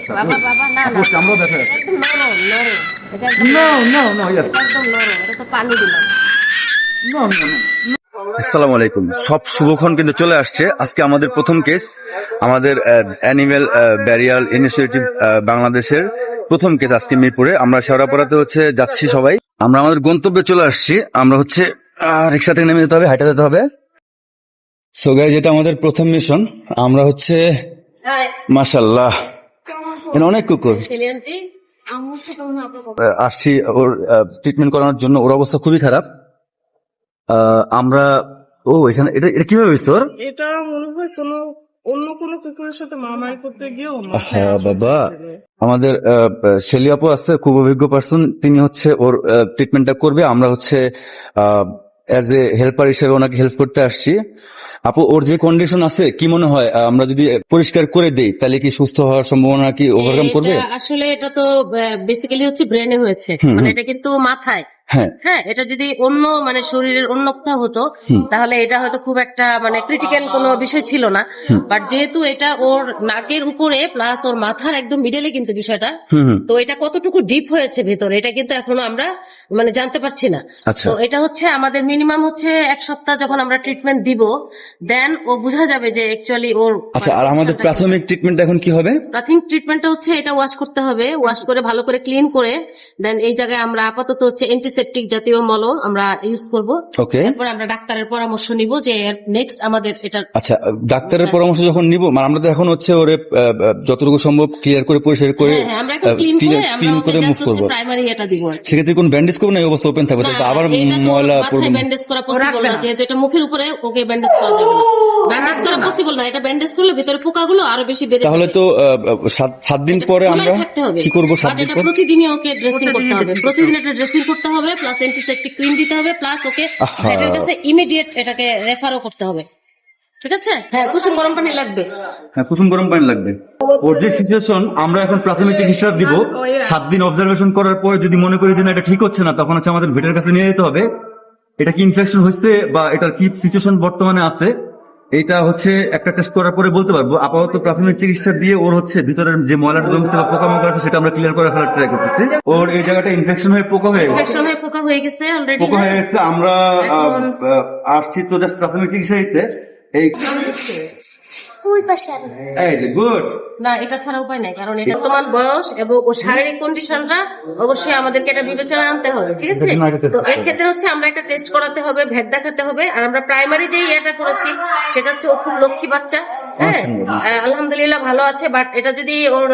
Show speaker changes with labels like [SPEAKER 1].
[SPEAKER 1] ব্যথা
[SPEAKER 2] বাবা বাবা না না
[SPEAKER 1] কামড় ব্যথা
[SPEAKER 2] একদম নরম নরম এটা একদম
[SPEAKER 1] নো নো নো ইয়েস
[SPEAKER 2] একদম নরম এটা তো পানি দিলাম
[SPEAKER 1] নো নো নো। আসসালামু আলাইকুম, সব শুভক্ষণ কিন্তু চলে আসছে। আজকে আমাদের প্রথম কেস, আমাদের অ্যানিমেল ব্যারিয়ার ইনিশিয়েটিভ বাংলাদেশের প্রথম কেস আজকে মিরপুরে। আমরা শেওড়াপাড়াতে যাচ্ছি সবাই। আমরা আমাদের গন্তব্যে চলে আসছি। আমরা রিক্সা থেকে নেমে যেতে হবে, হাইটা যেতে হবে। সো গাইস, যেটা আমাদের প্রথম মিশন। আমরা মাশাআল্লাহ এখানে অনেক কুকুর। আসছি ওর ট্রিটমেন্ট করানোর জন্য। ওর অবস্থা খুবই খারাপ। আমরা এখানে এটা এটা কিভাবে হয়েছে ওর?
[SPEAKER 3] এটা মনে হয় অন্য কোনো কুকুরের সাথে মারামারি করতে গিয়ে
[SPEAKER 1] হ্যাঁ বাবা, আমাদের শেলি আপু আছে, খুব অভিজ্ঞ পার্সন। তিনি ওর ট্রিটমেন্টটা করবে। আমরা অ্যাজ এ হেল্পার হিসেবে ওনাকে হেল্প করতে আসছি। আপু, ওর যে কন্ডিশন আছে, কি মনে হয় আমরা যদি পরিষ্কার করে দেই তাহলে কি সুস্থ হওয়ার সম্ভাবনা কি ওভারকাম করবে?
[SPEAKER 2] আসলে এটা তো বেসিক্যালি হচ্ছে ব্রেনে হয়েছে, মানে এটা কিন্তু মাথায়।
[SPEAKER 1] হ্যাঁ
[SPEAKER 2] হ্যাঁ, এটা যদি অন্য মানে শরীরের অন্য কোথাও হতো তাহলে এটা হয়তো খুব একটা মানে ক্রিটিক্যাল কোনো বিষয় ছিল না। বাট যেহেতু এটা ওর নাকের উপরে প্লাস ওর মাথার একদম মিডলে কিন্তু বিষয়টা, তো এটা কতটুকু ডিপ হয়েছে ভেতরে এটা কিন্তু এখনো আমরা মানে জানতে পারছি না।
[SPEAKER 1] আচ্ছা।
[SPEAKER 2] তো এটা আমাদের মিনিমাম 1 সপ্তাহ যখন আমরা ট্রিটমেন্ট দিব, দেন ও বোঝা যাবে যে অ্যাকচুয়ালি ওর।
[SPEAKER 1] আচ্ছা, আর আমাদের প্রাথমিক ট্রিটমেন্ট এখন কি হবে?
[SPEAKER 2] প্রাথমিক ট্রিটমেন্টটা এটা ওয়াশ করতে হবে, ওয়াশ করে ভালো করে ক্লিন করে দেন এই জায়গায় আমরা আপাতত অ্যান্টিসেপটিক জাতীয় মলম আমরা ইউজ করব।
[SPEAKER 1] ওকে,
[SPEAKER 2] তারপর আমরা ডাক্তারের পরামর্শ নিব যে নেক্সট আমাদের এটা।
[SPEAKER 1] আচ্ছা, ডাক্তারের পরামর্শ যখন নিব, মানে আমরা তো এখন ওরে যতটুকু সম্ভব ক্লিয়ার করে পরিষ্কার করে
[SPEAKER 2] হ্যাঁ, আমরা এখন ক্লিন করে আমরা ওকে
[SPEAKER 1] মুভ
[SPEAKER 2] জাস্ট
[SPEAKER 1] করব।
[SPEAKER 2] প্রাইমারি এটা দিব।
[SPEAKER 1] সেক্ষেত্রে কোন ব্যান্ডেজ করবো না, এই অবস্থা ওপেন থাকবে? তাহলে তো আবার ময়লা পড়বে।
[SPEAKER 2] ব্যান্ডেজ করা পসিবল না, যেহেতু এটা মুখের উপরে, ওকে ব্যান্ডেজ করা যাবে না। ব্যান্ডেজ করা পসিবল না, এটা ব্যান্ডেজ করলে ভিতরে পোকাগুলো আরো বেশি বেড়ে যাবে।
[SPEAKER 1] তাহলে তো 7 দিন পরে আমরা কি করব? 7 দিন পর
[SPEAKER 2] প্রতিদিনই ওকে ড্রেসিং করতে হবে, প্রতিদিন এটা ড্রেসিং করতে হবে, প্লাস অ্যান্টিসেপটিক ক্রিম দিতে হবে, প্লাস ওকে ভেটের কাছে ইমিডিয়েট এটাকে রেফারও করতে হবে। ঠিক আছে? হ্যাঁ, কুসুম গরম পানি লাগবে।
[SPEAKER 1] হ্যাঁ, কুসুম গরম পানি লাগবে। ওর যে সিচুয়েশন, আমরা এখন প্রাথমিক চিকিৎসা দিব। 7 দিন অবজারভেশন করার পরে যদি মনে করি যে না, এটা ঠিক হচ্ছে না, তখন আমাদের ভেটের কাছে নিয়ে যেতে হবে। এটা কি ইনফেকশন হচ্ছে বা এটার কি সিচুয়েশন বর্তমানে আছে, এটা একটা টেস্ট করার পরে বলতে পারবো। আপাতত প্রাথমিক চিকিৎসা দিয়ে ওর ভিতরের যে ময়লাটা জমছে বা পোকামাকড় আছে, সেটা আমরা ক্লিয়ার করে ফেলার ট্রাই করতেছি। ওর এই জায়গাটা ইনফেকশন হয়ে পোকা হয়ে
[SPEAKER 2] গেছে অলরেডি।
[SPEAKER 1] পোকা হয়ে গেছে। আমরা আসছি তো জাস্ট প্রাথমিক চিকিৎসা দিতে। এই যে গুড
[SPEAKER 2] না, এটা ছাড়া উপায় নাই, কারণ এটা তোমার বয়স এবং ও শারীরিক কন্ডিশনটা অবশ্যই আমাদেরকে এটা বিবেচনা আনতে হবে। ঠিক আছে? তো এর ক্ষেত্রে আমরা একটা টেস্ট করাতে হবে, ভেট দেখাতে হবে। আর আমরা প্রাইমারি যে ইয়েটা করেছি সেটা ও খুব লক্ষ্মী বাচ্চা। হ্যাঁ, আলহামদুলিল্লাহ ভালো আছে। বাট এটা যদি ওর